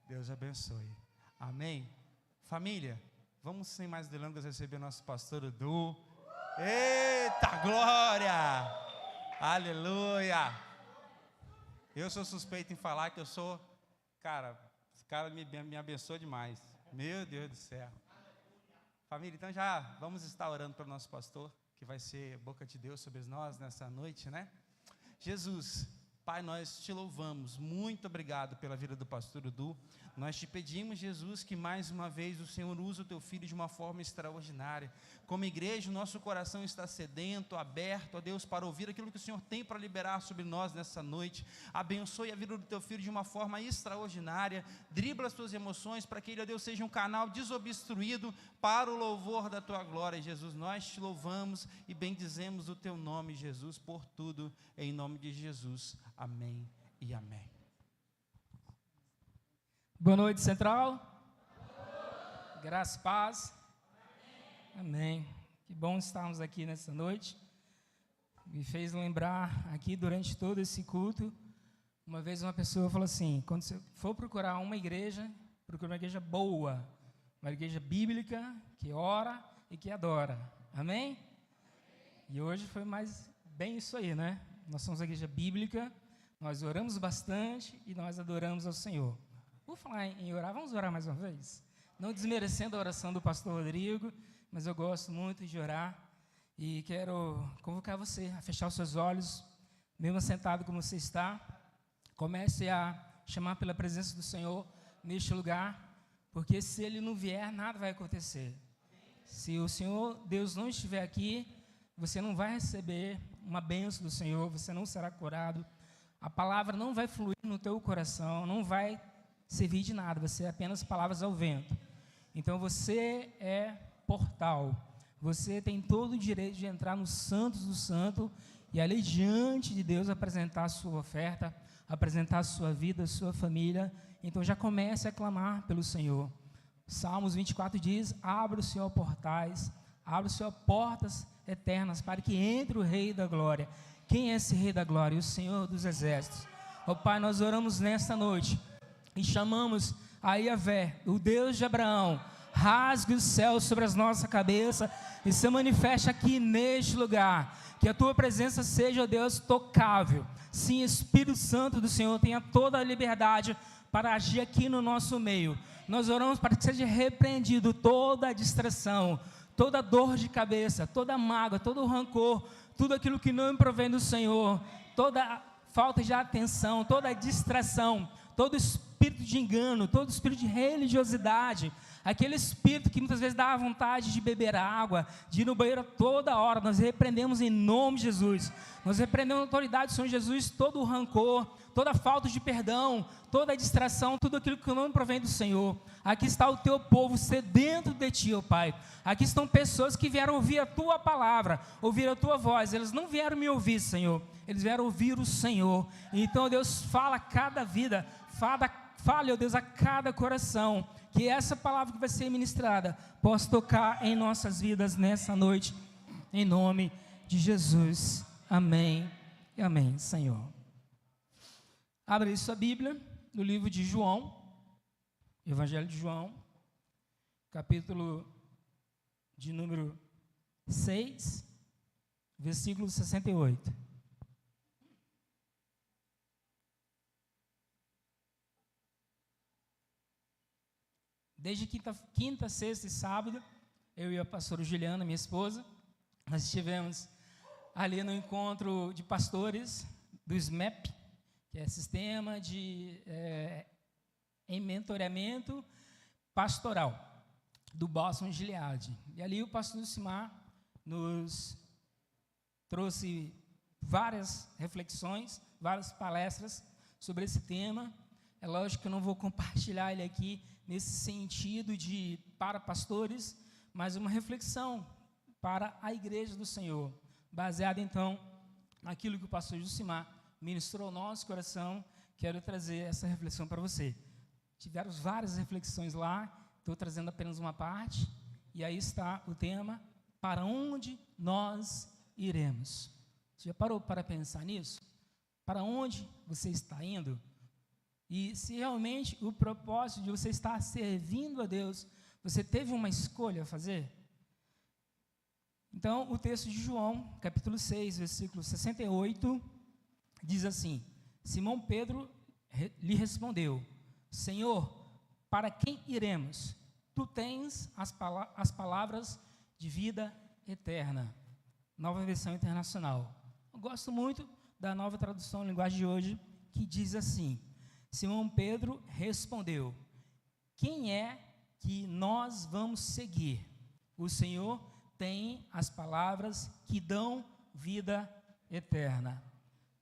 Deus abençoe. Amém? Família, vamos sem mais delongas receber nosso pastor Edu. Eita glória! Aleluia! Eu sou suspeito em falar que eu sou, esse cara me abençoa demais. Meu Deus do céu. Família, então já vamos estar orando para o nosso pastor, que vai ser boca de Deus sobre nós nessa noite, né? Jesus, Pai, nós te louvamos, muito obrigado pela vida do pastor Edu. Nós te pedimos, Jesus, que mais uma vez o Senhor use o teu filho de uma forma extraordinária. Como igreja, o nosso coração está sedento, aberto, ó Deus, para ouvir aquilo que o Senhor tem para liberar sobre nós nessa noite. Abençoe a vida do teu filho de uma forma extraordinária. Dribla as tuas emoções para que ele, ó Deus, seja um canal desobstruído para o louvor da tua glória. Jesus, nós te louvamos e bendizemos o teu nome, Jesus, por tudo, em nome de Jesus. Amém e amém. Boa noite, Central. Graça e paz. Amém. Que bom estarmos aqui nessa noite. Me fez lembrar aqui durante todo esse culto, uma vez uma pessoa falou assim: quando você for procurar uma igreja, procure uma igreja boa, uma igreja bíblica, que ora e que adora. Amém? E hoje foi mais bem isso aí, né? Nós somos a igreja bíblica, nós oramos bastante e nós adoramos ao Senhor. Por falar em orar, vamos orar mais uma vez? Não desmerecendo a oração do pastor Rodrigo, mas eu gosto muito de orar e quero convocar você a fechar os seus olhos, mesmo sentado como você está. Comece a chamar pela presença do Senhor neste lugar, porque se Ele não vier, nada vai acontecer. Se o Senhor, Deus, não estiver aqui, você não vai receber uma bênção do Senhor, você não será curado, a palavra não vai fluir no teu coração, não vai servir de nada, vai ser apenas palavras ao vento. Então você é portal, você tem todo o direito de entrar no Santos do Santo e ali diante de Deus apresentar a sua oferta, apresentar a sua vida, a sua família. Então já comece a clamar pelo Senhor. Salmos 24 diz: abra o Senhor portais, abra o Senhor portas eternas, para que entre o Rei da Glória. Quem é esse Rei da Glória? O Senhor dos Exércitos. Ó Pai, nós oramos nesta noite e chamamos a Yahvé, o Deus de Abraão. Rasgue os céus sobre as nossas cabeças e se manifeste aqui neste lugar. Que a tua presença seja, ó Deus, tocável. Sim, Espírito Santo do Senhor tenha toda a liberdade para agir aqui no nosso meio. Nós oramos para que seja repreendido toda a distração, toda dor de cabeça, toda mágoa, todo rancor, tudo aquilo que não provém do Senhor, toda falta de atenção, toda distração, todo espírito de engano, todo espírito de religiosidade, aquele espírito que muitas vezes dá vontade de beber água, de ir no banheiro a toda hora, nós repreendemos em nome de Jesus. Nós repreendemos a autoridade do Senhor Jesus, todo o rancor, toda falta de perdão, toda a distração, tudo aquilo que não provém do Senhor. Aqui está o teu povo sedento de ti, ó Pai. Aqui estão pessoas que vieram ouvir a tua palavra, ouvir a tua voz. Eles não vieram me ouvir, Senhor, eles vieram ouvir o Senhor. Então, Deus, fala a cada vida, fale, ó Deus, a cada coração, que essa palavra que vai ser ministrada possa tocar em nossas vidas nessa noite, em nome de Jesus. Amém e amém, Senhor. Abra aí sua Bíblia no livro de João, Evangelho de João, capítulo de número 6, versículo 68. Desde quinta, sexta e sábado, eu e a pastora Juliana, minha esposa, nós estivemos ali no encontro de pastores do SMEP, que é Sistema de em Mentoreamento Pastoral, do Boston Gilead. E ali o pastor Lucimar nos trouxe várias reflexões, várias palestras sobre esse tema. É lógico que eu não vou compartilhar ele aqui nesse sentido de para pastores, mas uma reflexão para a igreja do Senhor, baseada então naquilo que o pastor Jucimar ministrou ao nosso coração. Quero trazer essa reflexão para você. Tiveram várias reflexões lá, estou trazendo apenas uma parte, e aí está o tema: para onde nós iremos? Você já parou para pensar nisso? Para onde você está indo? E se realmente o propósito de você estar servindo a Deus, você teve uma escolha a fazer? Então, o texto de João, capítulo 6, versículo 68, diz assim: Simão Pedro lhe respondeu: Senhor, para quem iremos? Tu tens as palavras de vida eterna. Nova versão internacional. Eu gosto muito da nova tradução em linguagem de hoje, que diz assim: Simão Pedro respondeu: quem é que nós vamos seguir? O Senhor tem as palavras que dão vida eterna.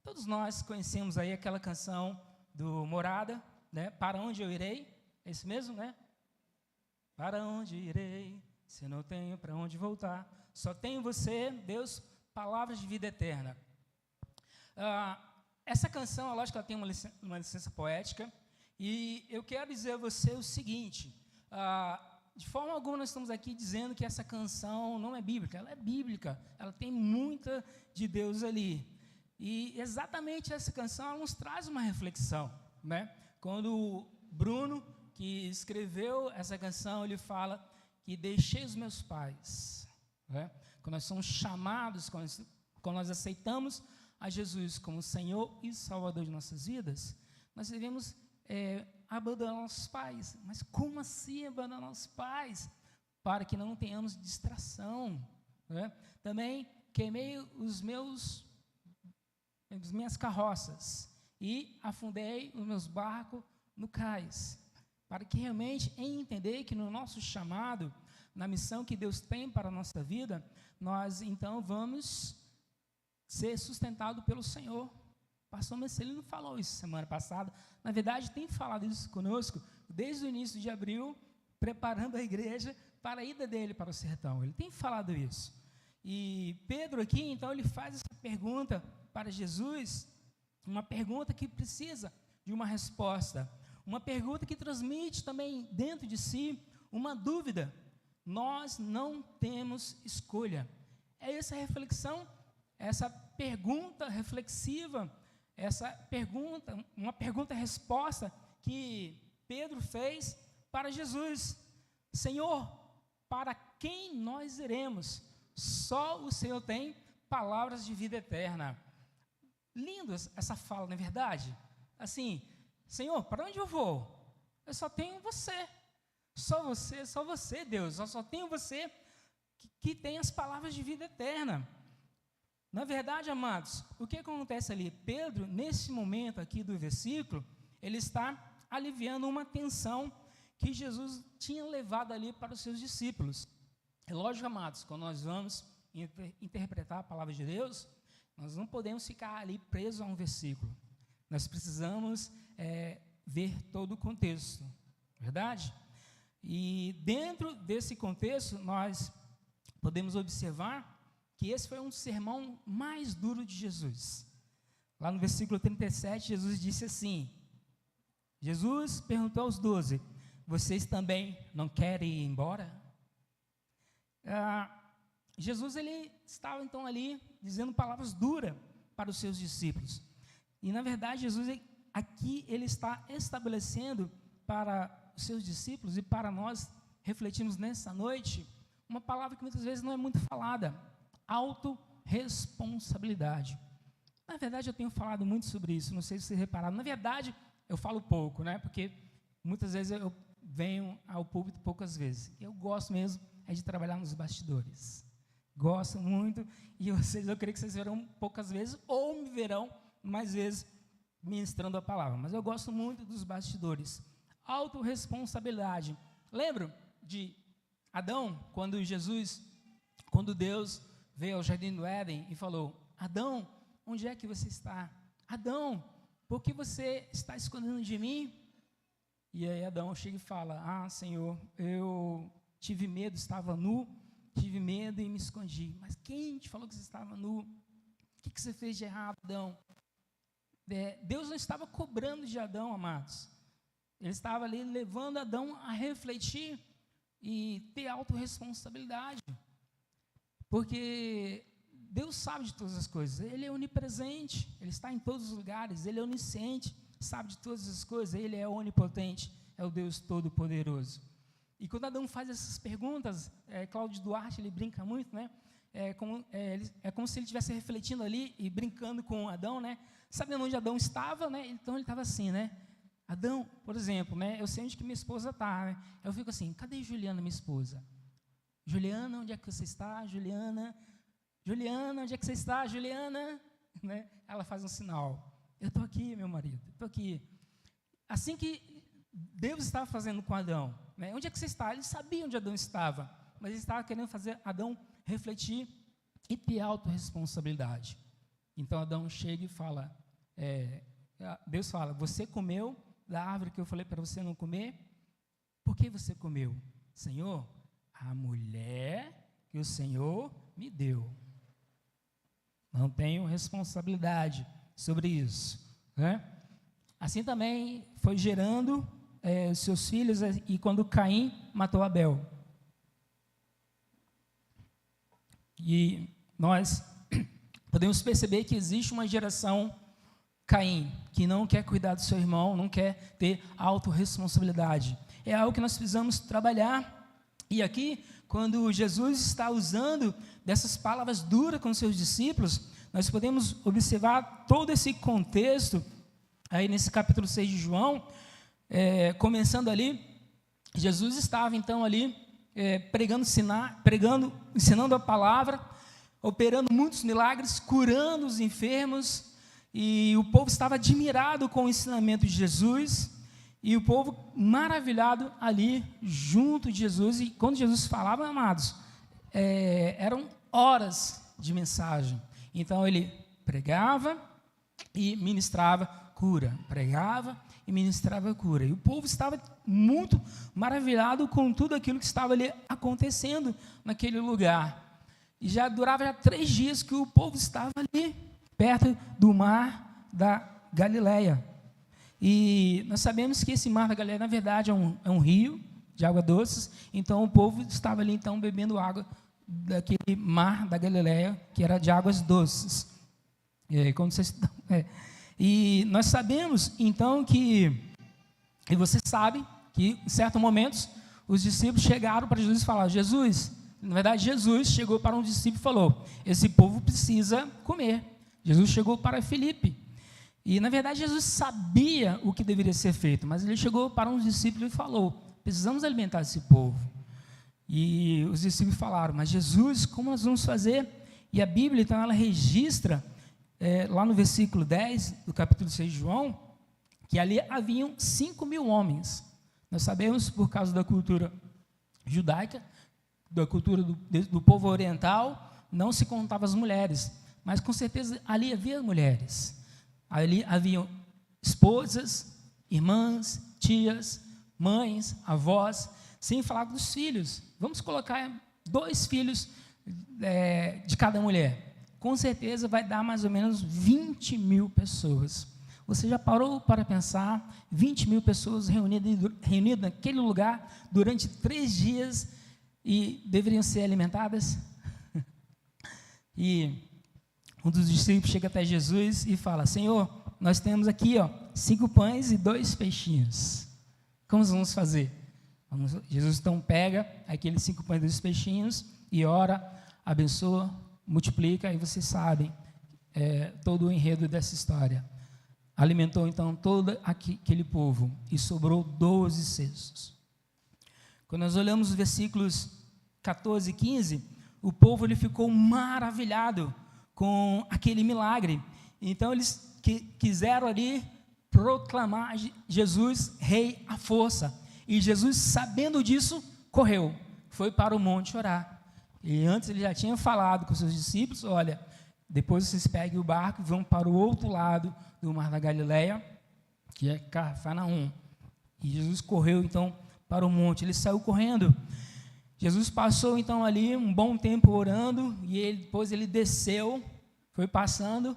Todos nós conhecemos aí aquela canção do Morada, né? Para onde eu irei? É isso mesmo, né? Para onde irei, se não tenho para onde voltar? Só tenho você, Deus, palavras de vida eterna. Essa canção, é lógico que ela tem uma licença poética, e eu quero dizer a você o seguinte: de forma alguma nós estamos aqui dizendo que essa canção não é bíblica. Ela é bíblica, ela tem muita de Deus ali. E exatamente essa canção ela nos traz uma reflexão, né? Quando o Bruno, que escreveu essa canção, ele fala que deixei os meus pais, né? Quando nós somos chamados, quando nós aceitamos a Jesus como Senhor e Salvador de nossas vidas, nós devemos abandonar nossos pais. Mas como assim abandonar nossos pais? Para que não tenhamos distração, né? Também queimei as minhas carroças e afundei os meus barcos no cais, para que realmente entender que no nosso chamado, na missão que Deus tem para a nossa vida, nós então vamos ser sustentados pelo Senhor. O pastor Marcelino não falou isso semana passada, na verdade tem falado isso conosco desde o início de abril, preparando a igreja para a ida dele para o sertão. Ele tem falado isso. E Pedro aqui, então, ele faz essa pergunta para Jesus, uma pergunta que precisa de uma resposta, uma pergunta que transmite também dentro de si uma dúvida. Nós não temos escolha. É essa reflexão, essa pergunta reflexiva, uma pergunta-resposta que Pedro fez para Jesus. Senhor, para quem nós iremos? Só o Senhor tem palavras de vida eterna. Lindo essa fala, não é verdade? Assim, Senhor, para onde eu vou? Eu só tenho você. Só você, Deus. Eu só tenho você que tem as palavras de vida eterna. Na verdade, amados, o que acontece ali? Pedro, nesse momento aqui do versículo, ele está aliviando uma tensão que Jesus tinha levado ali para os seus discípulos. É lógico, amados, quando nós vamos interpretar a palavra de Deus, nós não podemos ficar ali presos a um versículo. Nós precisamos ver todo o contexto, verdade? E dentro desse contexto, nós podemos observar que esse foi um sermão mais duro de Jesus. Lá no versículo 37, Jesus disse assim, Jesus perguntou aos 12, vocês também não querem ir embora? Jesus, ele estava então ali, dizendo palavras duras para os seus discípulos. E na verdade, Jesus, aqui, ele está estabelecendo para os seus discípulos e para nós refletirmos nessa noite, uma palavra que muitas vezes não é muito falada, autorresponsabilidade. Na verdade, eu tenho falado muito sobre isso, não sei se vocês repararam. Na verdade, eu falo pouco, né? Porque muitas vezes eu venho ao púlpito poucas vezes. Eu gosto mesmo de trabalhar nos bastidores. Gosto muito, e vocês, eu creio que vocês verão poucas vezes, ou me verão mais vezes ministrando a palavra. Mas eu gosto muito dos bastidores. Autorresponsabilidade. Lembram de Adão, quando Deus veio ao jardim do Éden e falou, Adão, onde é que você está? Adão, por que você está escondendo de mim? E aí Adão chega e fala, Senhor, eu tive medo, estava nu, tive medo e me escondi. Mas quem te falou que você estava nu? O que você fez de errado, Adão? Deus não estava cobrando de Adão, amados. Ele estava ali levando Adão a refletir e ter autorresponsabilidade. Porque Deus sabe de todas as coisas. Ele é onipresente, Ele está em todos os lugares, Ele é onisciente, sabe de todas as coisas, Ele é onipotente, é o Deus Todo-Poderoso. E quando Adão faz essas perguntas, Cláudio Duarte, ele brinca muito, né? É como se ele estivesse refletindo ali e brincando com Adão, né? Sabendo onde Adão estava, né? Então ele estava assim, né? Adão, por exemplo, né? Eu sei onde que minha esposa está, né? Eu fico assim, cadê Juliana, minha esposa? Juliana, onde é que você está? Juliana, onde é que você está? Juliana, né? Ela faz um sinal. Eu estou aqui, meu marido, estou aqui. Assim que Deus estava fazendo com Adão, né? Onde é que você está? Ele sabia onde Adão estava, mas ele estava querendo fazer Adão refletir e ter autorresponsabilidade. Então Adão chega e fala, Deus fala, você comeu da árvore que eu falei para você não comer? Por que você comeu? Senhor, a mulher que o Senhor me deu. Não tenho responsabilidade sobre isso, né? Assim também foi gerando seus filhos, e quando Caim matou Abel. E nós podemos perceber que existe uma geração Caim, que não quer cuidar do seu irmão, não quer ter autorresponsabilidade. É algo que nós precisamos trabalhar. E aqui, quando Jesus está usando dessas palavras duras com seus discípulos, nós podemos observar todo esse contexto, aí nesse capítulo 6 de João, começando ali, Jesus estava então ali, ensinando a palavra, operando muitos milagres, curando os enfermos, e o povo estava admirado com o ensinamento de Jesus, e o povo maravilhado ali, junto de Jesus, e quando Jesus falava, amados, eram horas de mensagem. Então ele pregava e ministrava cura, pregava e ministrava cura, e o povo estava muito maravilhado com tudo aquilo que estava ali acontecendo naquele lugar, e já durava 3 dias que o povo estava ali, perto do mar da Galileia. E nós sabemos que esse mar da Galileia, na verdade, é um rio de água doce. Então o povo estava ali então bebendo água daquele mar da Galileia, que era de águas doces. E nós sabemos então e você sabe que em certos momentos os discípulos chegaram para Jesus e falaram, na verdade Jesus chegou para um discípulo e falou, esse povo precisa comer. Jesus chegou para Filipe, e na verdade Jesus sabia o que deveria ser feito, mas ele chegou para um discípulo e falou, precisamos alimentar esse povo. E os discípulos falaram, mas Jesus, como nós vamos fazer? E a Bíblia então ela registra, lá no versículo 10 do capítulo 6 de João, que ali haviam 5.000 homens. Nós sabemos, por causa da cultura judaica, da cultura do povo oriental, não se contavam as mulheres, mas com certeza ali havia mulheres, ali haviam esposas, irmãs, tias, mães, avós, sem falar dos filhos. Vamos colocar 2 filhos de cada mulher, com certeza vai dar mais ou menos 20.000 pessoas. Você já parou para pensar, 20.000 pessoas reunidas naquele lugar, durante 3 dias, e deveriam ser alimentadas? E um dos discípulos chega até Jesus e fala, Senhor, nós temos aqui 5 pães e 2 peixinhos. Como vamos fazer? Jesus então pega aqueles 5 pães e 2 peixinhos e ora, abençoa, multiplica, e vocês sabem todo o enredo dessa história. Alimentou então todo aquele povo e sobrou 12 cestos. Quando nós olhamos os versículos 14 e 15, o povo ele ficou maravilhado com aquele milagre. Então eles quiseram ali proclamar Jesus rei à força. E Jesus, sabendo disso, correu, foi para o monte orar. E antes ele já tinha falado com seus discípulos, olha, depois vocês peguem o barco e vão para o outro lado do mar da Galileia, que é Cafarnaum. E Jesus correu então para o monte, ele saiu correndo. Jesus passou então ali um bom tempo orando, e depois ele desceu, foi passando,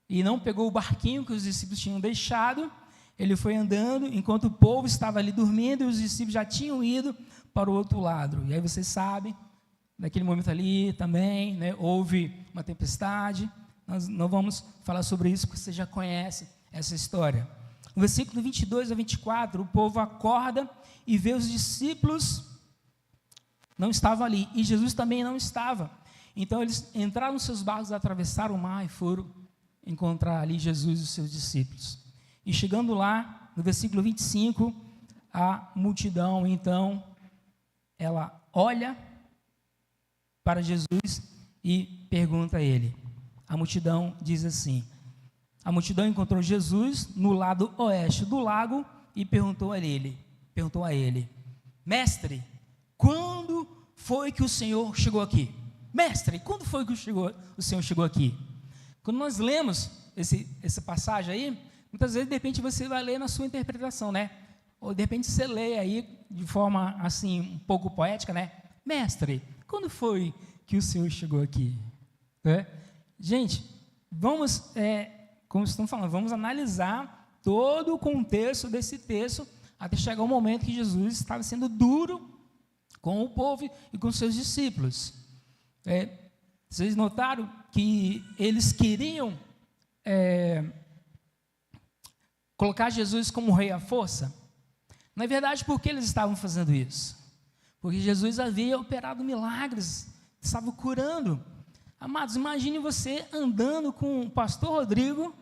e não pegou o barquinho que os discípulos tinham deixado, ele foi andando, enquanto o povo estava ali dormindo, e os discípulos já tinham ido para o outro lado. E aí vocês sabem, naquele momento ali também, houve uma tempestade. Nós não vamos falar sobre isso, porque você já conhece essa história. no versículo 22 a 24, o povo acorda e vê os discípulos não estavam ali, e Jesus também não estava. Então eles entraram nos seus barcos, atravessaram o mar e foram encontrar ali Jesus e os seus discípulos. E chegando lá, no versículo 25, a multidão, então, ela olha para Jesus e pergunta a ele. A multidão diz assim: a multidão encontrou Jesus no lado oeste do lago e perguntou a ele, mestre, quando foi que o Senhor chegou aqui? Mestre, quando foi que o Senhor chegou aqui? Quando nós lemos essa passagem aí, muitas vezes, de repente, você vai ler na sua interpretação, né? Ou, de repente, você lê aí de forma, assim, um pouco poética, né? Mestre, quando foi que o Senhor chegou aqui? Gente, vamos, como estamos falando, vamos analisar todo o contexto desse texto até chegar o momento que Jesus estava sendo duro com o povo e com seus discípulos. Vocês notaram que eles queriam colocar Jesus como rei à força? Na verdade, por que eles estavam fazendo isso? Porque Jesus havia operado milagres, estava curando. Amados, imagine você andando com o pastor Rodrigo,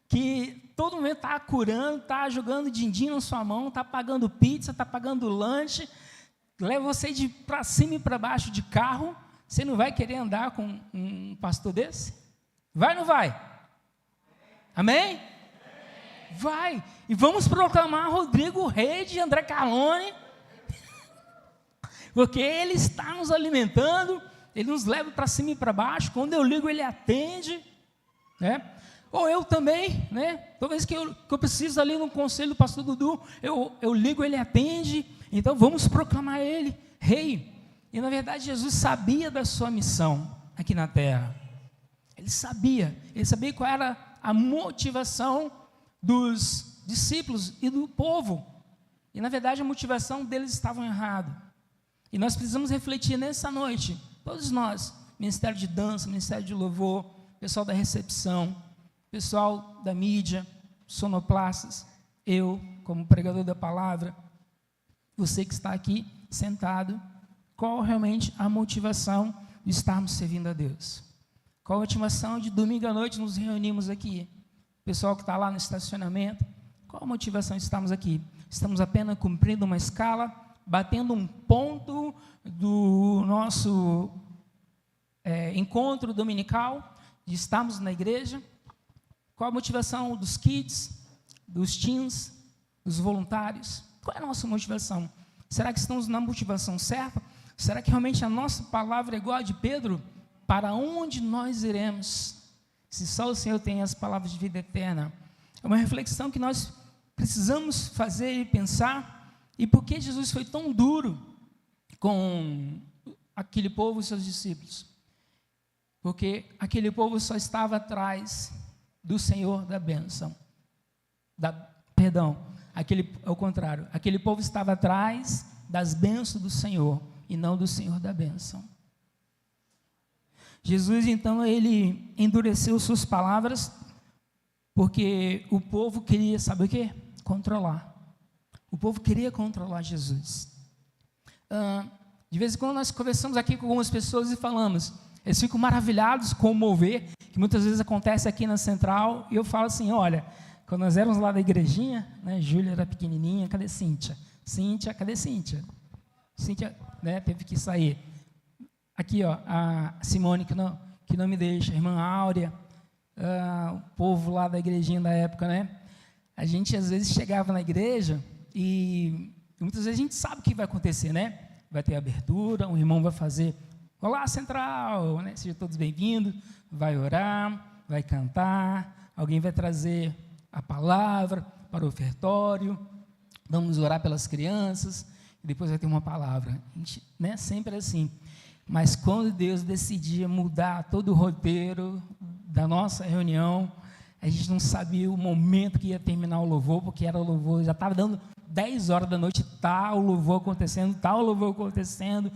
que todo momento está curando, está jogando din-din na sua mão, está pagando pizza, está pagando lanche, leva você para cima e para baixo de carro. Você não vai querer andar com um pastor desse? Vai ou não vai? Amém? Vai. E vamos proclamar Rodrigo rei de André Carlone, porque ele está nos alimentando, ele nos leva para cima e para baixo. Quando eu ligo, ele atende, né? Ou eu também, né? Toda vez que eu preciso ali no conselho do pastor Dudu, eu ligo, ele atende. Então vamos proclamar ele rei. E na verdade Jesus sabia da sua missão aqui na terra. Ele sabia qual era a motivação dos discípulos e do povo. E na verdade a motivação deles estava errada. E nós precisamos refletir nessa noite, todos nós, ministério de dança, ministério de louvor, pessoal da recepção, pessoal da mídia, sonoplastas, eu como pregador da palavra, você que está aqui sentado, qual realmente a motivação de estarmos servindo a Deus? Qual a motivação de domingo à noite nos reunimos aqui? O pessoal que está lá no estacionamento, qual a motivação de estarmos aqui? Estamos apenas cumprindo uma escala, batendo um ponto do nosso encontro dominical, de estarmos na igreja? Qual a motivação dos kids, dos teens, dos voluntários? Qual é a nossa motivação? Será que estamos na motivação certa? Será que realmente a nossa palavra é igual a de Pedro? Para onde nós iremos? Se só o Senhor tem as palavras de vida eterna. É uma reflexão que nós precisamos fazer e pensar. E por que Jesus foi tão duro com aquele povo e seus discípulos? Porque aquele povo só estava atrás do Senhor da bênção. Ao contrário, aquele povo estava atrás das bênçãos do Senhor e não do Senhor da bênção. Jesus, então, ele endureceu suas palavras porque o povo queria, sabe o quê? Controlar. O povo queria controlar Jesus. De vez em quando nós conversamos aqui com algumas pessoas e falamos, eles ficam maravilhados com o mover, que muitas vezes acontece aqui na Central, e eu falo assim, olha, quando nós éramos lá da igrejinha, né, Júlia era pequenininha, cadê Cíntia? Cíntia, cadê Cíntia? Cíntia, né, teve que sair. Aqui, ó, a Simone, que não me deixa, a irmã Áurea, o povo lá da igrejinha da época, né? A gente, às vezes, chegava na igreja e muitas vezes a gente sabe o que vai acontecer, né? Vai ter abertura, um irmão vai fazer, olá, Central, né? Sejam todos bem-vindos, vai orar, vai cantar, alguém vai trazer a palavra para o ofertório, vamos orar pelas crianças, e depois vai ter uma palavra. A gente, né? Sempre assim. Mas quando Deus decidia mudar todo o roteiro da nossa reunião, a gente não sabia o momento que ia terminar o louvor, porque era o louvor, já estava dando 10 horas da noite, tal louvor acontecendo,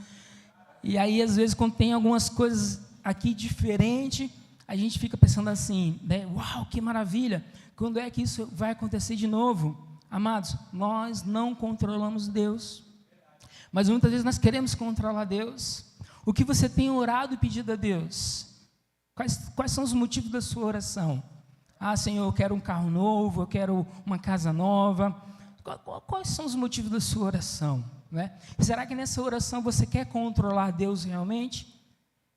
e aí às vezes quando tem algumas coisas aqui diferentes, a gente fica pensando assim, né? Uau, que maravilha, quando é que isso vai acontecer de novo? Amados, nós não controlamos Deus, mas muitas vezes nós queremos controlar Deus. O que você tem orado e pedido a Deus? Quais são os motivos da sua oração? Ah, Senhor, eu quero um carro novo, eu quero uma casa nova. Quais são os motivos da sua oração? Né? Será que nessa oração você quer controlar Deus realmente?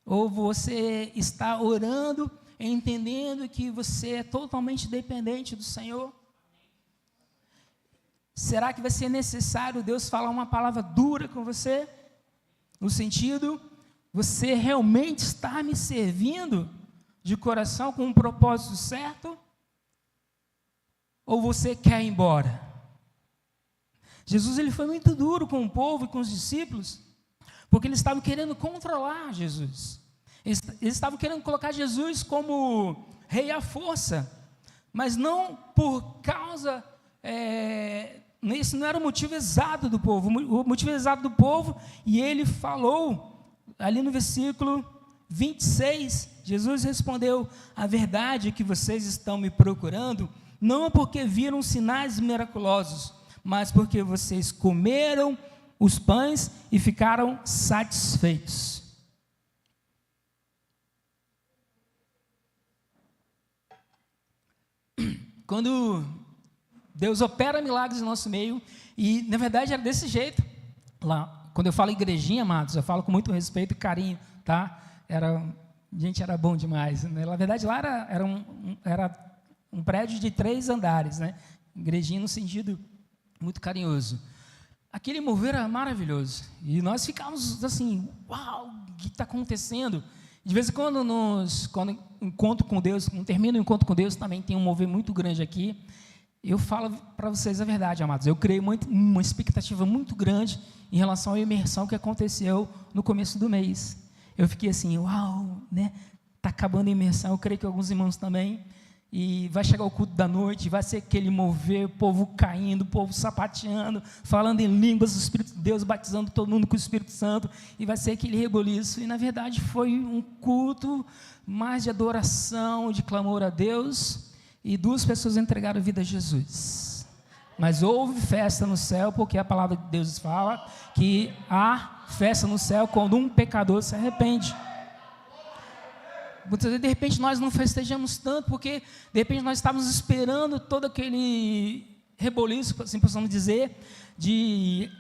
Ou você está orando, entendendo que você é totalmente dependente do Senhor? Será que vai ser necessário Deus falar uma palavra dura com você? No sentido, você realmente está me servindo de coração com um propósito certo? Ou você quer ir embora? Jesus ele foi muito duro com o povo e com os discípulos, porque eles estavam querendo controlar Jesus. Eles estavam querendo colocar Jesus como rei à força, mas não por causa... esse não era o motivo exato do povo. O motivo exato do povo, e ele falou, ali no versículo 26, Jesus respondeu: a verdade é que vocês estão me procurando, não porque viram sinais miraculosos, mas porque vocês comeram os pães e ficaram satisfeitos. Quando Deus opera milagres no nosso meio, e na verdade era desse jeito, lá, quando eu falo igrejinha, amados, eu falo com muito respeito e carinho, tá? Gente, era bom demais, né? Na verdade lá era um prédio de 3 andares, né? Igrejinha no sentido muito carinhoso. Aquele mover era maravilhoso, e nós ficávamos assim, uau, o que está acontecendo? De vez em quando, quando encontro com Deus, quando termino o encontro com Deus, também tem um mover muito grande aqui. Eu falo para vocês a verdade, amados, eu criei uma expectativa muito grande em relação à imersão que aconteceu no começo do mês. Eu fiquei assim, uau, né? Está acabando a imersão, eu creio que alguns irmãos também, e vai chegar o culto da noite, vai ser aquele mover, o povo caindo, o povo sapateando, falando em línguas, o Espírito de Deus batizando todo mundo com o Espírito Santo, e vai ser aquele reboliço, e na verdade foi um culto mais de adoração, de clamor a Deus, e 2 pessoas entregaram a vida a Jesus. Mas houve festa no céu, porque a palavra de Deus fala que há festa no céu quando um pecador se arrepende. Muitas vezes, de repente, nós não festejamos tanto, porque, de repente, nós estávamos esperando todo aquele reboliço, assim possamos dizer, de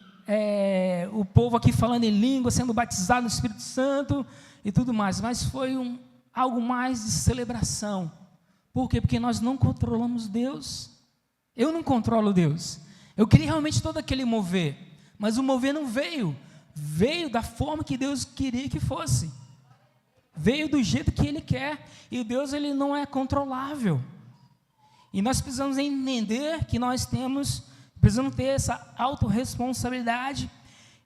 o povo aqui falando em língua, sendo batizado no Espírito Santo e tudo mais, mas foi algo mais de celebração. Por quê? Porque nós não controlamos Deus. Eu não controlo Deus. Eu queria realmente todo aquele mover, mas o mover não veio da forma que Deus queria que fosse. Veio do jeito que Ele quer, e Deus ele não é controlável. E nós precisamos entender que nós precisamos ter essa autorresponsabilidade.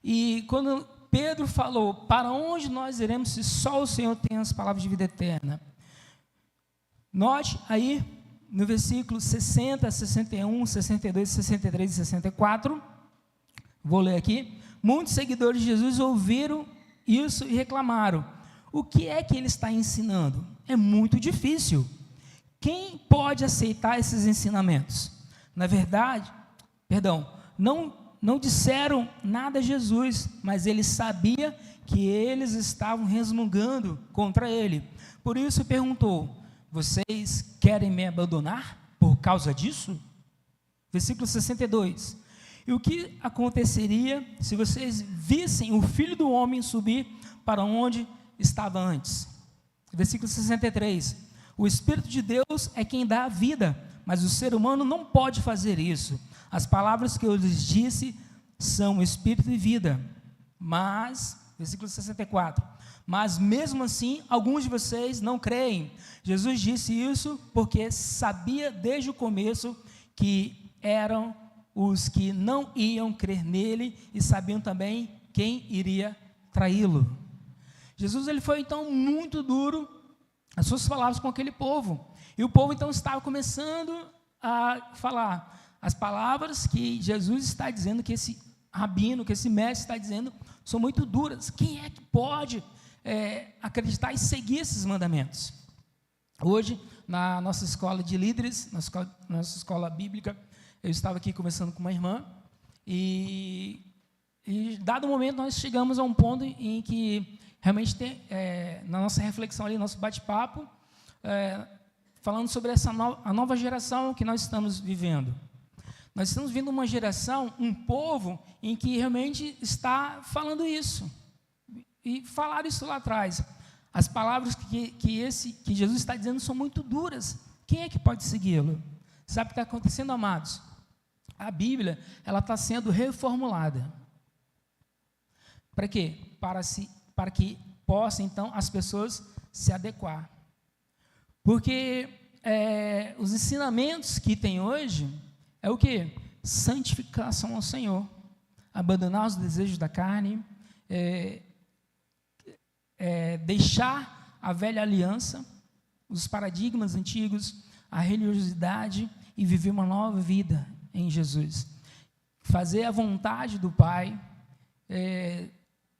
E quando Pedro falou, para onde nós iremos se só o Senhor tem as palavras de vida eterna? Note aí no versículo 60, 61, 62, 63 e 64, vou ler aqui. Muitos seguidores de Jesus ouviram isso e reclamaram: o que é que ele está ensinando? É muito difícil. Quem pode aceitar esses ensinamentos? Na verdade, não disseram nada a Jesus, mas ele sabia que eles estavam resmungando contra ele. Por isso perguntou: vocês querem me abandonar por causa disso? Versículo 62. E o que aconteceria se vocês vissem o Filho do Homem subir para onde estava antes? Versículo 63. O Espírito de Deus é quem dá a vida, mas o ser humano não pode fazer isso. As palavras que eu lhes disse são Espírito e vida. Mas, versículo 64. Mas mesmo assim, alguns de vocês não creem. Jesus disse isso porque sabia desde o começo que eram os que não iam crer nele e sabiam também quem iria traí-lo. Jesus ele foi então muito duro as suas palavras com aquele povo. E o povo então estava começando a falar as palavras que Jesus está dizendo, que esse rabino, que esse mestre está dizendo, são muito duras. Quem é que pode acreditar e seguir esses mandamentos? Hoje, na nossa escola de líderes, nossa escola bíblica, eu estava aqui conversando com uma irmã, e dado o momento, nós chegamos a um ponto em que realmente na nossa reflexão ali, nosso bate-papo, falando sobre a nova geração que nós estamos vivendo. Nós estamos vivendo uma geração, um povo, em que realmente está falando isso. E falaram isso lá atrás. As palavras que Jesus está dizendo são muito duras. Quem é que pode segui-lo? Sabe o que está acontecendo, amados? A Bíblia, ela está sendo reformulada. Para quê? Para que possam, então, as pessoas se adequar. Porque os ensinamentos que tem hoje é o quê? Santificação ao Senhor. Abandonar os desejos da carne, deixar a velha aliança, os paradigmas antigos, a religiosidade e viver uma nova vida em Jesus. Fazer a vontade do Pai.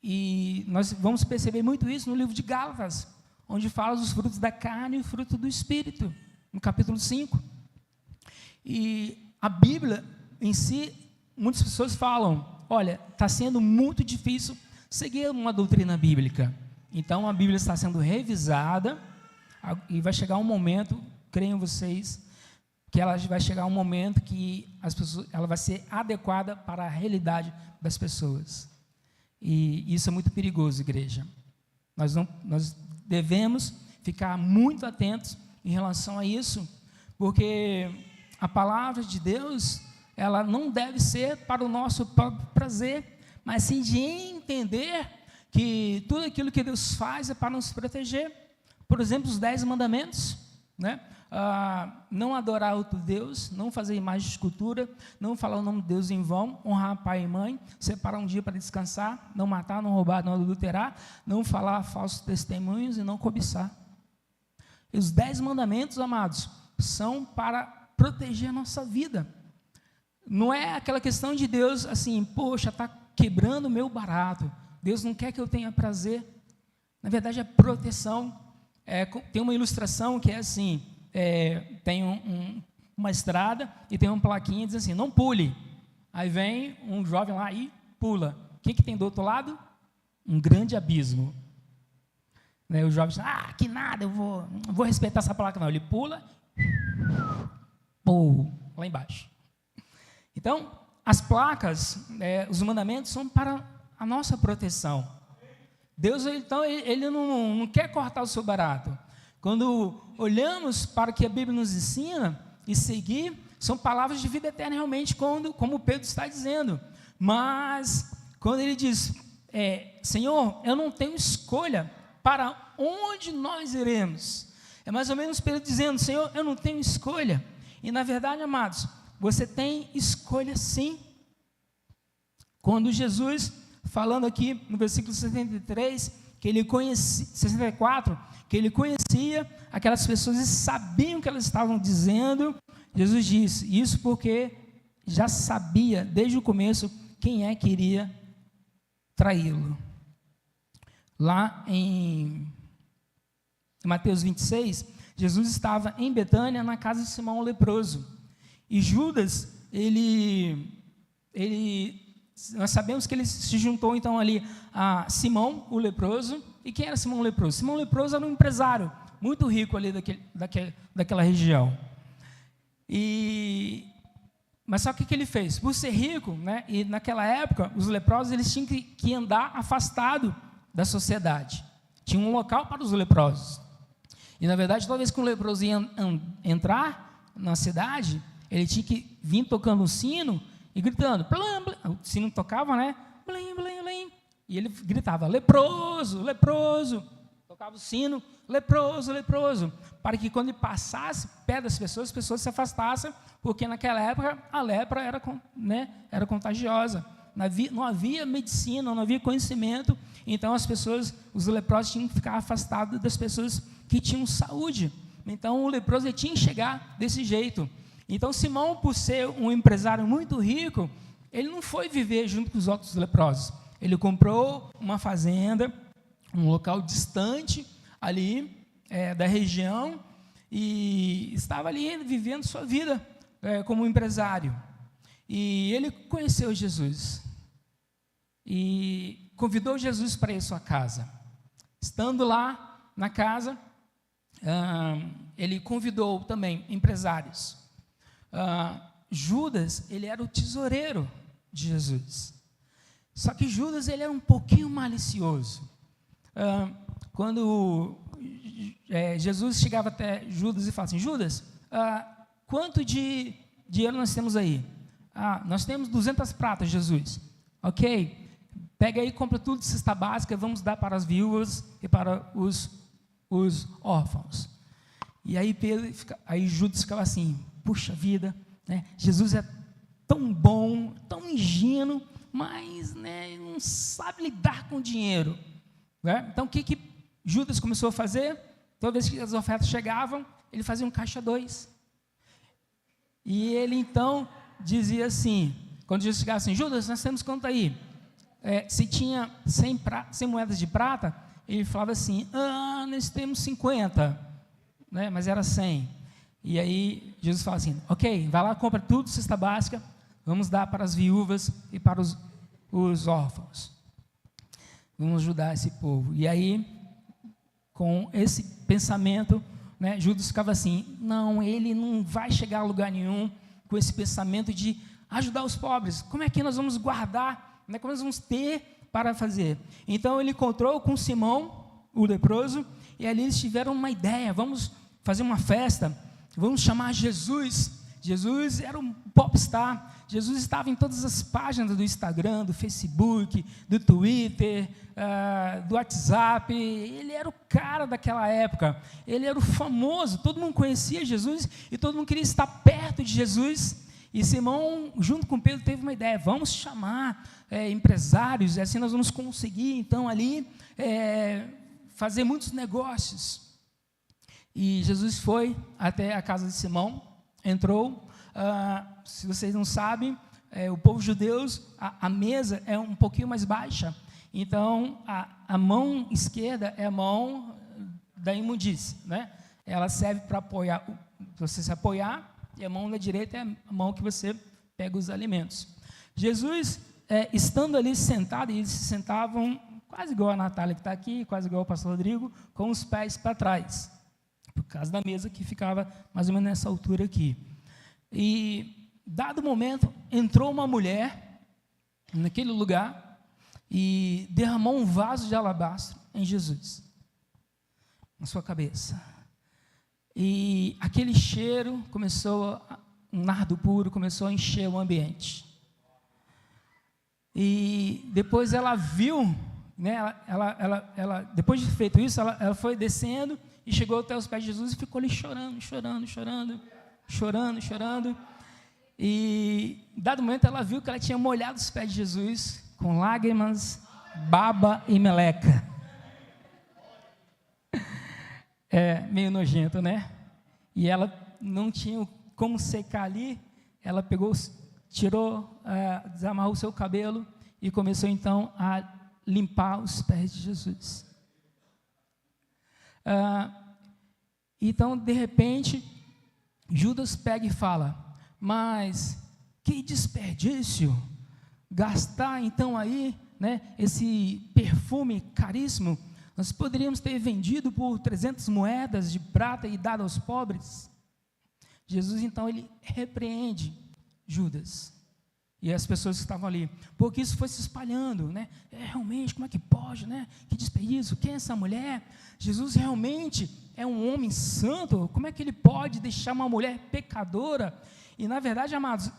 E nós vamos perceber muito isso no livro de Gálatas, onde fala dos frutos da carne e o fruto do Espírito, no capítulo 5. E a Bíblia em si, muitas pessoas falam, olha, está sendo muito difícil seguir uma doutrina bíblica. Então, a Bíblia está sendo revisada, e vai chegar um momento, creem vocês, que ela vai chegar um momento que ela vai ser adequada para a realidade das pessoas. E isso é muito perigoso, igreja. Nós devemos ficar muito atentos em relação a isso, porque a palavra de Deus, ela não deve ser para o nosso próprio prazer, mas sim de entender que tudo aquilo que Deus faz é para nos proteger. Por exemplo, os 10 mandamentos, né? Não adorar outro Deus, não fazer imagem de escultura, não falar o nome de Deus em vão, honrar pai e mãe, separar um dia para descansar, não matar, não roubar, não adulterar, não falar falsos testemunhos e não cobiçar. E os 10 mandamentos, amados, são para proteger a nossa vida. Não é aquela questão de Deus assim, poxa, está quebrando o meu barato, Deus não quer que eu tenha prazer. Na verdade, é proteção. Tem uma ilustração que é assim, tem uma estrada e tem uma plaquinha que diz assim, não pule. Aí vem um jovem lá e pula. O que tem do outro lado? Um grande abismo. O jovem diz, que nada, eu vou respeitar essa placa. Não, ele pula, lá embaixo. Então, as placas, os mandamentos são para a nossa proteção. Deus, então, ele não quer cortar o seu barato. Quando olhamos para o que a Bíblia nos ensina e seguir, são palavras de vida eterna realmente, como Pedro está dizendo. Mas, quando ele diz, Senhor, eu não tenho escolha, para onde nós iremos? É mais ou menos Pedro dizendo, Senhor, eu não tenho escolha. E, na verdade, amados, você tem escolha sim. Quando Jesus, falando aqui no versículo 63, que ele conhecia, 64, que ele conhecia aquelas pessoas e sabiam o que elas estavam dizendo, Jesus disse, isso porque já sabia desde o começo quem é que iria traí-lo. Lá em Mateus 26, Jesus estava em Betânia, na casa de Simão o leproso. E Judas, nós sabemos que ele se juntou então ali a Simão o leproso. E quem era Simão o leproso? Simão o leproso era um empresário muito rico ali daquela região. Mas só que ele fez? Por ser rico, né, e naquela época, os leprosos eles tinham que andar afastado da sociedade. Tinha um local para os leprosos. E, na verdade, toda vez que um leproso ia entrar na cidade, ele tinha que vir tocando o sino e gritando. Blim, blim. O sino tocava, né? Blim, blim, blim. E ele gritava, leproso, leproso. Tocava o sino, leproso, leproso. Para que quando ele passasse perto das pessoas, as pessoas se afastassem, porque naquela época a lepra era contagiosa. Não havia medicina, não havia conhecimento, então as pessoas, os leprosos tinham que ficar afastados das pessoas que tinham saúde. Então o leproso ele tinha que chegar desse jeito. Então Simão, por ser um empresário muito rico, ele não foi viver junto com os outros leprosos. Ele comprou uma fazenda, um local distante ali da região, e estava ali vivendo sua vida como empresário. E ele conheceu Jesus e convidou Jesus para ir à sua casa. Estando lá na casa, ele convidou também empresários. Judas, ele era o tesoureiro de Jesus. Só que Judas, ele era um pouquinho malicioso. Quando Jesus chegava até Judas e falava assim: Judas, quanto de dinheiro nós temos aí? Nós temos 200 pratas, Jesus. Ok, pega aí, compra tudo de cesta básica, vamos dar para as viúvas e para os órfãos. E aí, Judas ficava assim: puxa vida, né? Jesus é tão bom, tão ingênuo, mas, né, não sabe lidar com o dinheiro, né? Então, o que Judas começou a fazer? Toda vez que as ofertas chegavam, ele fazia um caixa 2. E ele, então, dizia assim, quando Jesus chegava assim: Judas, nós temos quanto aí? Se tinha 100 moedas de prata, ele falava assim: nós temos 50, né? Mas era 100. E aí, Jesus fala assim: ok, vai lá, compra tudo, cesta básica, vamos dar para as viúvas e para os órfãos. Vamos ajudar esse povo. E aí, com esse pensamento, né, Judas ficava assim: não, ele não vai chegar a lugar nenhum com esse pensamento de ajudar os pobres. Como é que nós vamos guardar, né, como nós vamos ter para fazer? Então, ele encontrou com Simão, o leproso, e ali eles tiveram uma ideia: vamos fazer uma festa, vamos chamar Jesus. Jesus era um popstar. Jesus estava em todas as páginas do Instagram, do Facebook, do Twitter, do WhatsApp. Ele era o cara daquela época. Ele era o famoso. Todo mundo conhecia Jesus e todo mundo queria estar perto de Jesus. E Simão, junto com Pedro, teve uma ideia: vamos chamar empresários, e assim nós vamos conseguir, então, ali fazer muitos negócios. E Jesus foi até a casa de Simão, entrou. Se vocês não sabem, o povo judeu, a mesa é um pouquinho mais baixa. Então, a mão esquerda é a mão da imundície, né? Ela serve para apoiar, você se apoiar, e a mão da direita é a mão que você pega os alimentos. Jesus, estando ali sentado, e eles se sentavam quase igual a Natália que está aqui, quase igual o pastor Rodrigo, com os pés para trás, por causa da mesa que ficava mais ou menos nessa altura aqui. E, dado momento, entrou uma mulher naquele lugar e derramou um vaso de alabastro em Jesus, na sua cabeça. E aquele cheiro começou, um nardo puro, começou a encher o ambiente. E depois ela viu, né, ela depois de feito isso, ela foi descendo e chegou até os pés de Jesus e ficou ali chorando. E, dado momento, ela viu que ela tinha molhado os pés de Jesus com lágrimas, baba e meleca. Meio nojento, né? E ela não tinha como secar ali. Ela pegou, tirou, desamarrou o seu cabelo e começou então a limpar os pés de Jesus. Então, de repente, Judas pega e fala: mas que desperdício gastar então aí, né, esse perfume caríssimo. Nós poderíamos ter vendido por 300 moedas de prata e dado aos pobres. Jesus então ele repreende Judas e as pessoas que estavam ali, porque isso foi se espalhando, né? Realmente, como é que pode, né? Que desperdício, quem é essa mulher? Jesus realmente é um homem santo, como é que ele pode deixar uma mulher pecadora? E, na verdade, amados,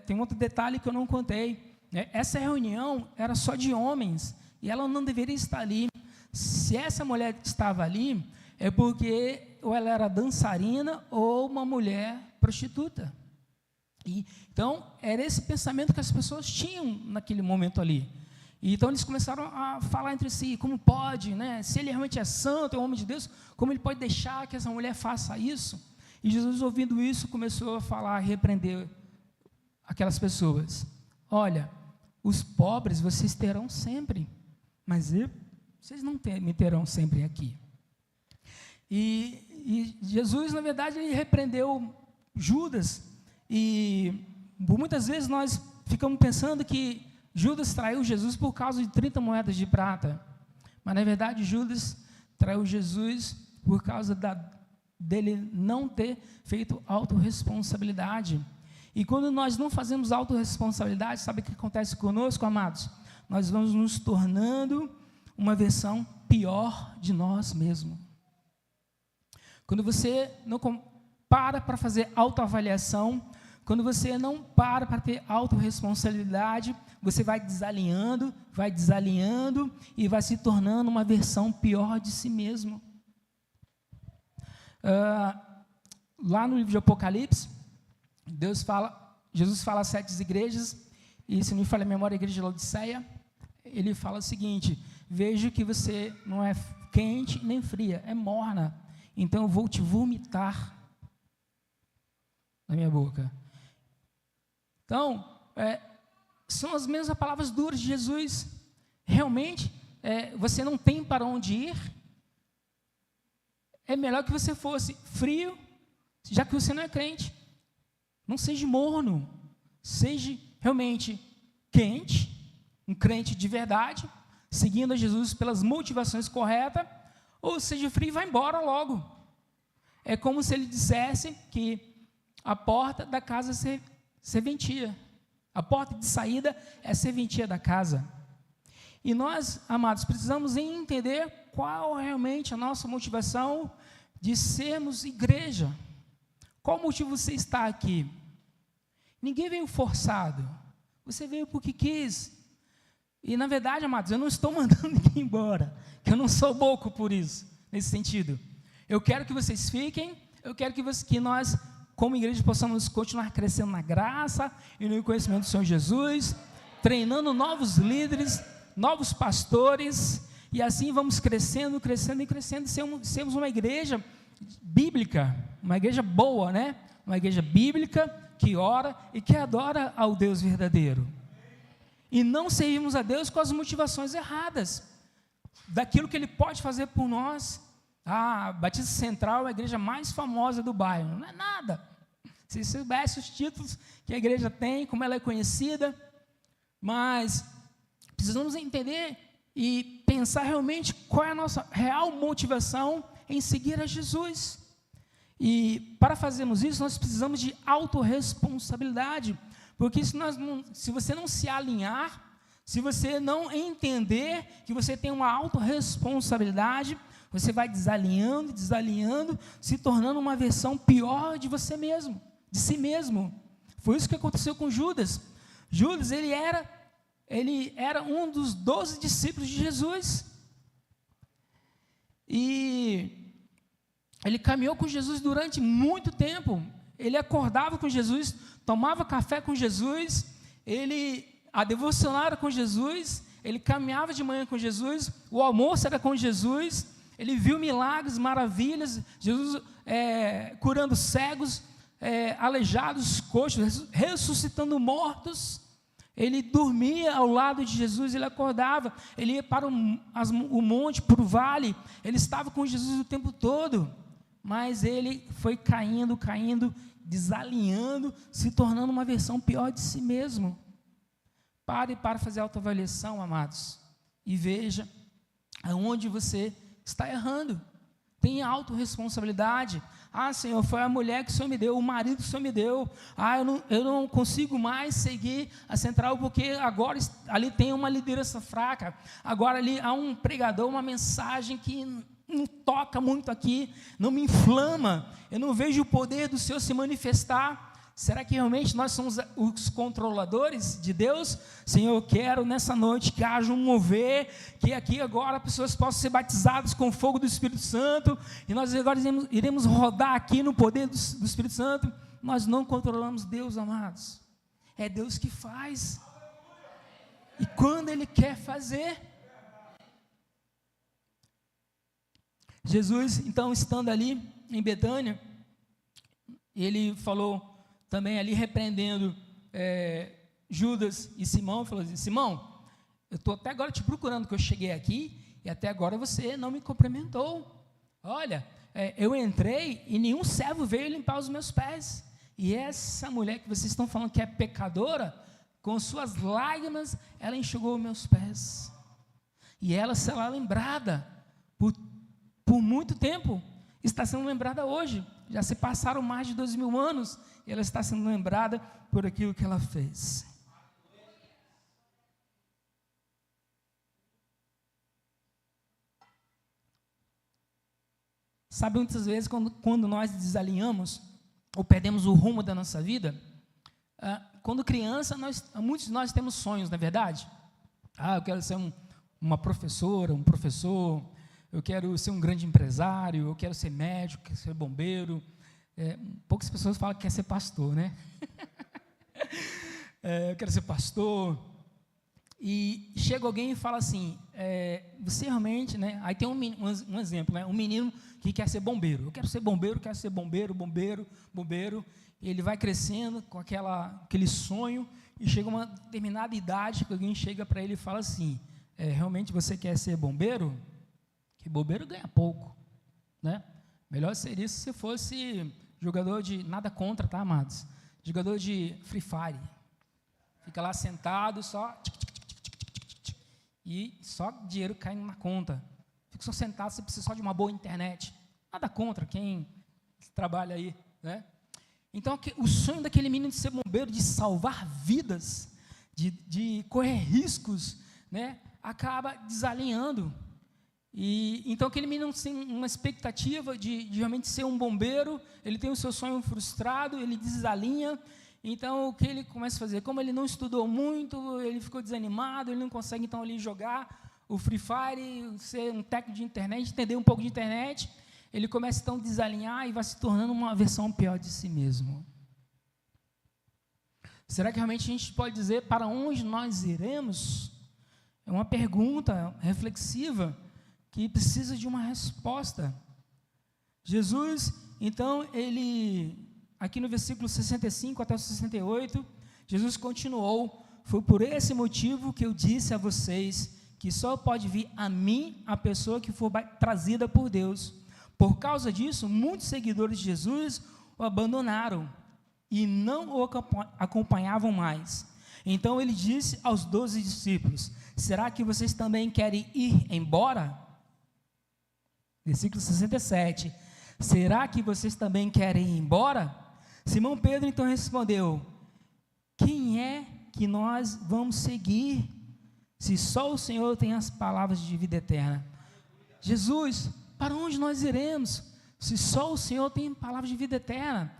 tem um outro detalhe que eu não contei, né? Essa reunião era só de homens, e ela não deveria estar ali. Se essa mulher estava ali, é porque ou ela era dançarina ou uma mulher prostituta. Então, era esse pensamento que as pessoas tinham naquele momento ali. E então, eles começaram a falar entre si: como pode, né? Se ele realmente é santo, é um homem de Deus, como ele pode deixar que essa mulher faça isso? E Jesus, ouvindo isso, começou a falar, a repreender aquelas pessoas: olha, os pobres vocês terão sempre, mas vocês não me terão sempre aqui. E Jesus, na verdade, ele repreendeu Judas. E por muitas vezes nós ficamos pensando que Judas traiu Jesus por causa de 30 moedas de prata. Mas, na verdade, Judas traiu Jesus por causa dele não ter feito autorresponsabilidade. E quando nós não fazemos autorresponsabilidade, sabe o que acontece conosco, amados? Nós vamos nos tornando uma versão pior de nós mesmos. Quando você não para fazer autoavaliação, quando você não para ter autorresponsabilidade, você vai desalinhando e vai se tornando uma versão pior de si mesmo. Lá no livro de Apocalipse, Jesus fala às 7 igrejas, e se não me falha a memória, a igreja de Laodiceia, ele fala o seguinte: vejo que você não é quente nem fria, é morna, então eu vou te vomitar na minha boca. Então, são as mesmas palavras duras de Jesus. Realmente, você não tem para onde ir, é melhor que você fosse frio, já que você não é crente. Não seja morno, seja realmente quente, um crente de verdade, seguindo a Jesus pelas motivações corretas, ou seja frio e vai embora logo. É como se ele dissesse que a porta da casa é serventia, a porta de saída é a serventia da casa. E nós, amados, precisamos entender qual realmente a nossa motivação de sermos igreja. Qual motivo você está aqui? Ninguém veio forçado, você veio porque quis. E na verdade, amados, eu não estou mandando ninguém embora, que eu não sou louco por isso, nesse sentido. Eu quero que vocês fiquem, eu quero que nós, como igreja, possamos continuar crescendo na graça e no conhecimento do Senhor Jesus, treinando novos líderes, novos pastores, e assim vamos crescendo, sermos uma igreja bíblica, uma igreja boa, né? Uma igreja bíblica que ora e que adora ao Deus verdadeiro. E não servimos a Deus com as motivações erradas, daquilo que Ele pode fazer por nós. Batista Central é a igreja mais famosa do bairro. Não é nada. Se soubesse os títulos que a igreja tem, como ela é conhecida, mas precisamos entender e pensar realmente qual é a nossa real motivação em seguir a Jesus. E para fazermos isso, nós precisamos de autorresponsabilidade, porque se você não se alinhar, se você não entender que você tem uma autorresponsabilidade, você vai desalinhando, se tornando uma versão pior de você mesmo, de si mesmo. Foi isso que aconteceu com Judas. Judas, ele era um dos 12 discípulos de Jesus. E ele caminhou com Jesus durante muito tempo. Ele acordava com Jesus, tomava café com Jesus, a devocional era com Jesus, ele caminhava de manhã com Jesus, o almoço era com Jesus, ele viu milagres, maravilhas, Jesus curando cegos, aleijados, coxos, ressuscitando mortos. Ele dormia ao lado de Jesus, ele acordava, ele ia para o monte, para o vale, ele estava com Jesus o tempo todo, mas ele foi caindo, desalinhando, se tornando uma versão pior de si mesmo. Pare para fazer autoavaliação, amados, e veja aonde você está errando. Tenha autorresponsabilidade. Senhor, foi a mulher que o Senhor me deu, o marido que o Senhor me deu. Eu não consigo mais seguir a central, porque agora ali tem uma liderança fraca. Agora ali há um pregador, uma mensagem que não toca muito aqui, não me inflama. Eu não vejo o poder do Senhor se manifestar. Será que realmente nós somos os controladores de Deus? Senhor, eu quero nessa noite que haja um mover, que aqui agora pessoas possam ser batizadas com o fogo do Espírito Santo, e nós agora iremos rodar aqui no poder do Espírito Santo. Nós não controlamos Deus, amados. É Deus que faz. E quando Ele quer fazer. Jesus, então, estando ali em Betânia, Ele falou também ali repreendendo Judas e Simão, falou assim: Simão, eu estou até agora te procurando, que eu cheguei aqui, e até agora você não me cumprimentou. Olha, eu entrei e nenhum servo veio limpar os meus pés. E essa mulher que vocês estão falando que é pecadora, com suas lágrimas, ela enxugou meus pés. E ela será lembrada por muito tempo. Está sendo lembrada hoje. Já se passaram mais de 2000 anos. E ela está sendo lembrada por aquilo que ela fez. Sabe, muitas vezes, quando nós desalinhamos, ou perdemos o rumo da nossa vida, quando criança, muitos de nós temos sonhos, não é verdade? Eu quero ser uma professora, um professor, eu quero ser um grande empresário, eu quero ser médico, quero ser bombeiro. Poucas pessoas falam que quer ser pastor, né? Eu quero ser pastor. E chega alguém e fala assim, você realmente, né? Aí tem um exemplo, né? Um menino que quer ser bombeiro. Eu quero ser bombeiro, quero ser bombeiro. E ele vai crescendo com aquele sonho e chega uma determinada idade que alguém chega para ele e fala assim, realmente você quer ser bombeiro? Que bombeiro ganha pouco, né? Melhor seria se você fosse jogador de, nada contra, tá, amados? Jogador de Free Fire. Fica lá sentado, só e só dinheiro caindo na conta. Fica só sentado, você precisa só de uma boa internet. Nada contra quem trabalha aí, né? Então, o sonho daquele menino de ser bombeiro, de salvar vidas, de correr riscos, né, acaba desalinhando. E então aquele menino tem uma expectativa de realmente ser um bombeiro, ele tem o seu sonho frustrado, ele desalinha. Então o que ele começa a fazer? Como ele não estudou muito, ele ficou desanimado, ele não consegue então ali jogar o Free Fire, ser um técnico de internet, entender um pouco de internet, ele começa então a desalinhar e vai se tornando uma versão pior de si mesmo. Será que realmente a gente pode dizer para onde nós iremos? É uma pergunta reflexiva que precisa de uma resposta. Jesus, então, aqui no versículo 65 até o 68, Jesus continuou, foi por esse motivo que eu disse a vocês, que só pode vir a mim a pessoa que for trazida por Deus. Por causa disso, muitos seguidores de Jesus o abandonaram e não o acompanhavam mais. Então ele disse aos 12 discípulos, será que vocês também querem ir embora? Versículo 67, será que vocês também querem ir embora? Simão Pedro então respondeu, quem é que nós vamos seguir, se só o Senhor tem as palavras de vida eterna? Jesus, para onde nós iremos, se só o Senhor tem palavras de vida eterna?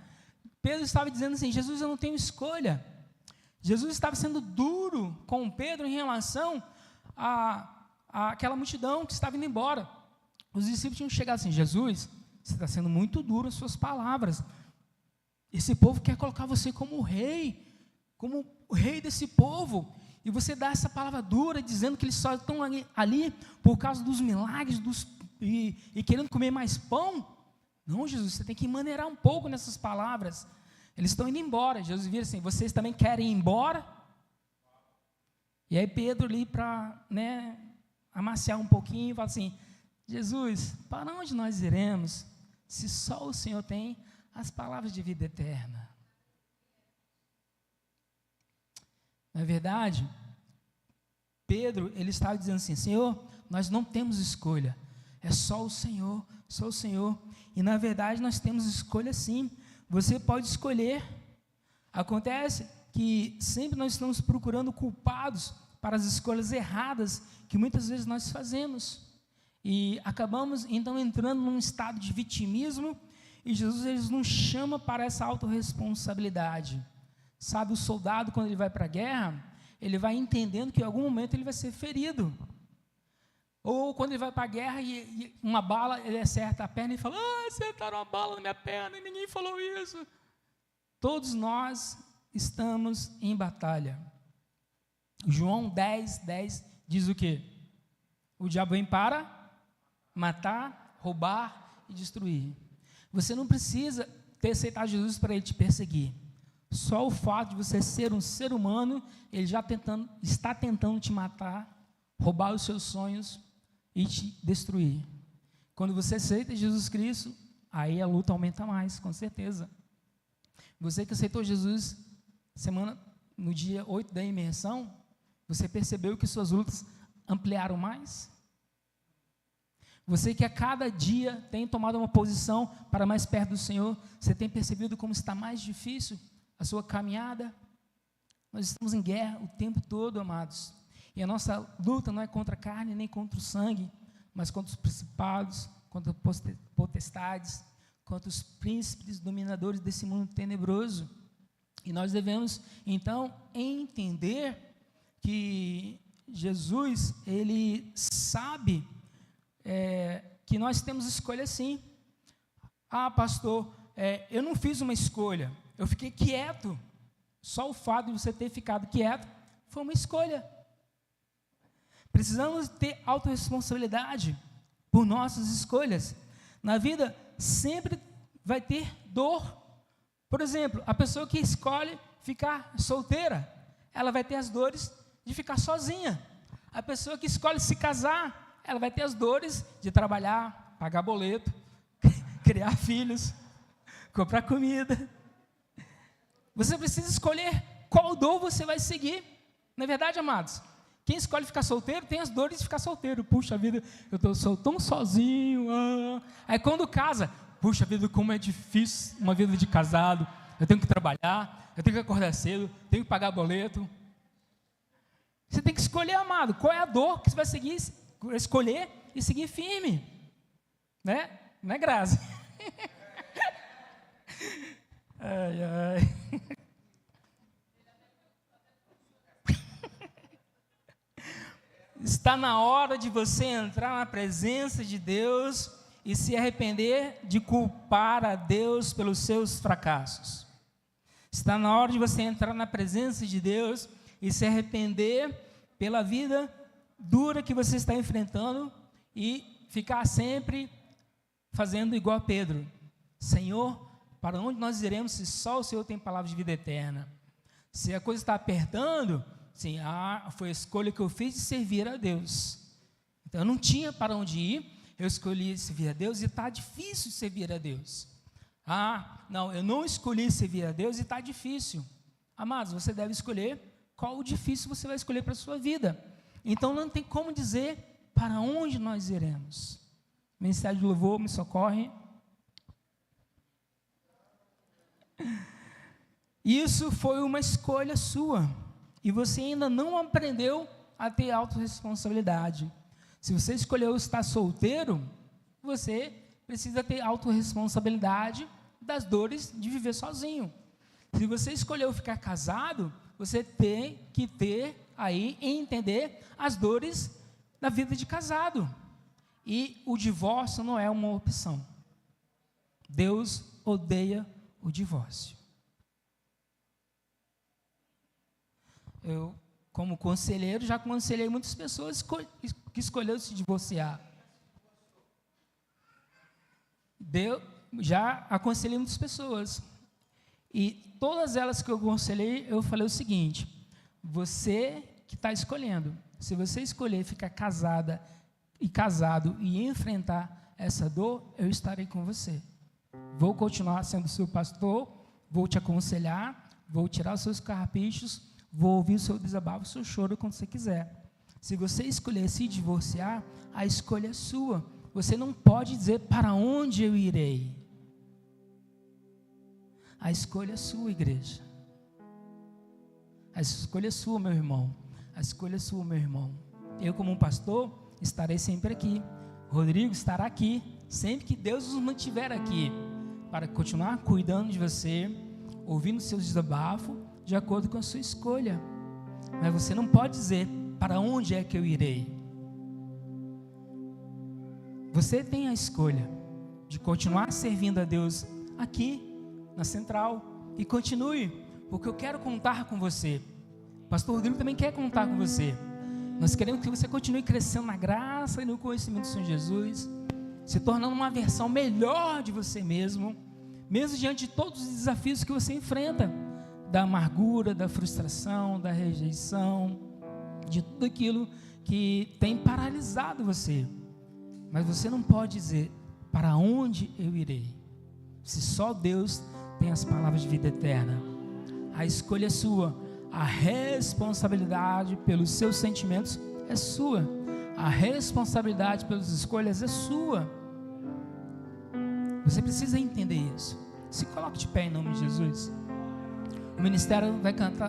Pedro estava dizendo assim, Jesus, eu não tenho escolha. Jesus estava sendo duro com Pedro em relação àquela multidão que estava indo embora. Os discípulos tinham chegado assim, Jesus, você está sendo muito duro as suas palavras. Esse povo quer colocar você como o rei desse povo. E você dá essa palavra dura, dizendo que eles só estão ali por causa dos milagres e querendo comer mais pão. Não, Jesus, você tem que maneirar um pouco nessas palavras. Eles estão indo embora. Jesus vira assim, vocês também querem ir embora? E aí Pedro ali para amaciar um pouquinho, fala assim, Jesus, para onde nós iremos, se só o Senhor tem as palavras de vida eterna? Na verdade, Pedro, ele estava dizendo assim, Senhor, nós não temos escolha, é só o Senhor, só o Senhor. E na verdade nós temos escolha sim, você pode escolher. Acontece que sempre nós estamos procurando culpados para as escolhas erradas que muitas vezes nós fazemos. E acabamos então entrando num estado de vitimismo, e Jesus ele nos chama para essa autorresponsabilidade. Sabe, o soldado, quando ele vai para a guerra, ele vai entendendo que em algum momento ele vai ser ferido. Ou quando ele vai para a guerra e uma bala, ele acerta a perna e fala, acertaram uma bala na minha perna e ninguém falou isso. Todos nós estamos em batalha. João 10:10 diz o quê? O diabo vem para matar, roubar e destruir. Você não precisa ter aceitado Jesus para ele te perseguir. Só o fato de você ser um ser humano, ele já está tentando te matar, roubar os seus sonhos e te destruir. Quando você aceita Jesus Cristo, aí a luta aumenta mais, com certeza. Você que aceitou Jesus no dia 8 da imersão, você percebeu que suas lutas ampliaram mais? Você que a cada dia tem tomado uma posição para mais perto do Senhor, você tem percebido como está mais difícil a sua caminhada? Nós estamos em guerra o tempo todo, amados. E a nossa luta não é contra a carne nem contra o sangue, mas contra os principados, contra as potestades, contra os príncipes dominadores desse mundo tenebroso. E nós devemos, então, entender que Jesus, ele sabe que nós temos escolha sim. Ah, pastor, eu não fiz uma escolha, eu fiquei quieto. Só o fato de você ter ficado quieto foi uma escolha. Precisamos ter autorresponsabilidade por nossas escolhas. Na vida sempre vai ter dor. Por exemplo, a pessoa que escolhe ficar solteira, ela vai ter as dores de ficar sozinha. A pessoa que escolhe se casar, ela vai ter as dores de trabalhar, pagar boleto, criar filhos, comprar comida. Você precisa escolher qual dor você vai seguir. Não é verdade, amados? Quem escolhe ficar solteiro tem as dores de ficar solteiro. Puxa vida, eu sou tão sozinho. Aí quando casa, puxa vida, como é difícil uma vida de casado. Eu tenho que trabalhar, eu tenho que acordar cedo, tenho que pagar boleto. Você tem que escolher, amado, qual é a dor que você vai seguir, escolher e seguir firme. Né? Não é Grazi? Ai, ai. Está na hora de você entrar na presença de Deus e se arrepender de culpar a Deus pelos seus fracassos. Está na hora de você entrar na presença de Deus e se arrepender pela vida dura que você está enfrentando e ficar sempre fazendo igual a Pedro. Senhor, para onde nós iremos se só o Senhor tem palavra de vida eterna? Se a coisa está apertando, sim, foi a escolha que eu fiz de servir a Deus. Então eu não tinha para onde ir, eu escolhi servir a Deus e está difícil servir a Deus. Não, eu não escolhi servir a Deus e está difícil. Amados, você deve escolher qual o difícil você vai escolher para a sua vida. Então não tem como dizer para onde nós iremos. Ministério de Louvor, me socorre. Isso foi uma escolha sua. E você ainda não aprendeu a ter autorresponsabilidade. Se você escolheu estar solteiro, você precisa ter autorresponsabilidade das dores de viver sozinho. Se você escolheu ficar casado, você tem que ter aí e entender as dores da vida de casado. E o divórcio não é uma opção. Deus odeia o divórcio. Eu, como conselheiro, já aconselhei muitas pessoas que escolheram se divorciar. Já aconselhei muitas pessoas. E todas elas que eu aconselhei, eu falei o seguinte: você que está escolhendo, se você escolher ficar casada e casado e enfrentar essa dor, eu estarei com você. Vou continuar sendo seu pastor, vou te aconselhar, vou tirar os seus carrapichos, vou ouvir o seu desabafo, o seu choro quando você quiser. Se você escolher se divorciar, a escolha é sua. Você não pode dizer para onde eu irei. A escolha é sua, igreja. A escolha é sua, meu irmão. A escolha é sua, meu irmão. Eu, como um pastor, estarei sempre aqui. Rodrigo estará aqui, sempre que Deus nos mantiver aqui, para continuar cuidando de você, ouvindo seus desabafos, de acordo com a sua escolha. Mas você não pode dizer para onde é que eu irei. Você tem a escolha de continuar servindo a Deus aqui na central e continue, porque eu quero contar com você. Pastor Rodrigo também quer contar com você. Nós queremos que você continue crescendo na graça e no conhecimento do Senhor Jesus, se tornando uma versão melhor de você mesmo diante de todos os desafios que você enfrenta, da amargura, da frustração, da rejeição, de tudo aquilo que tem paralisado você. Mas você não pode dizer: para onde eu irei? Se só Deus tem as palavras de vida eterna. A escolha é sua. A responsabilidade pelos seus sentimentos é sua. A responsabilidade pelas escolhas é sua. Você precisa entender isso. Se coloque de pé em nome de Jesus. O ministério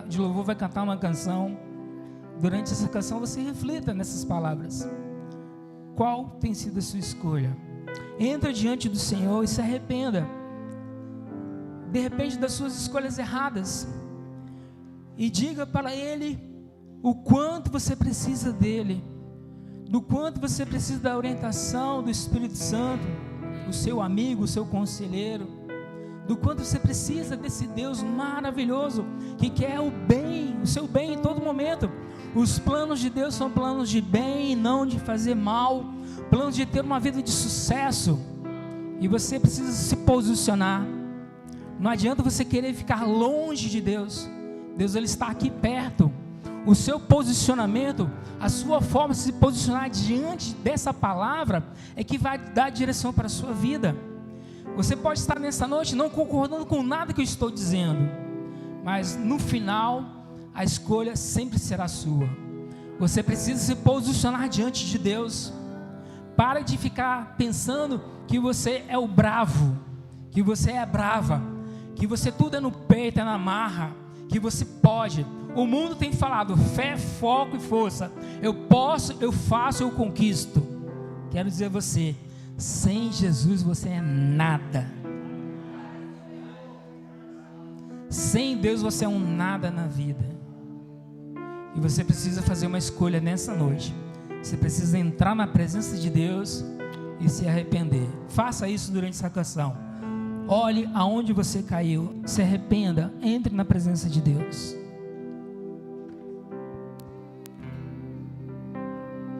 de louvor vai cantar uma canção. Durante essa canção você reflita nessas palavras. Qual tem sido a sua escolha? Entra diante do Senhor e se arrependa. De repente das suas escolhas erradas. E diga para Ele o quanto você precisa dEle. Do quanto você precisa da orientação do Espírito Santo, o seu amigo, o seu conselheiro. Do quanto você precisa desse Deus maravilhoso, que quer o bem, o seu bem em todo momento. Os planos de Deus são planos de bem e não de fazer mal. Planos de ter uma vida de sucesso. E você precisa se posicionar. Não adianta você querer ficar longe de Deus. Deus, Ele está aqui perto. O seu posicionamento, a sua forma de se posicionar diante dessa palavra é que vai dar direção para a sua vida. Você pode estar nessa noite não concordando com nada que eu estou dizendo, mas no final a escolha sempre será sua. Você precisa se posicionar diante de Deus. Para de ficar pensando que você é o bravo, que você é brava, que você tudo é no peito, é na marra, que você pode. O mundo tem falado fé, foco e força. Eu posso, eu faço, eu conquisto. Quero dizer a você, sem Jesus você é nada. Sem Deus você é um nada na vida. E você precisa fazer uma escolha nessa noite. Você precisa entrar na presença de Deus e se arrepender. Faça isso durante essa canção. Olhe aonde você caiu, se arrependa, entre na presença de Deus.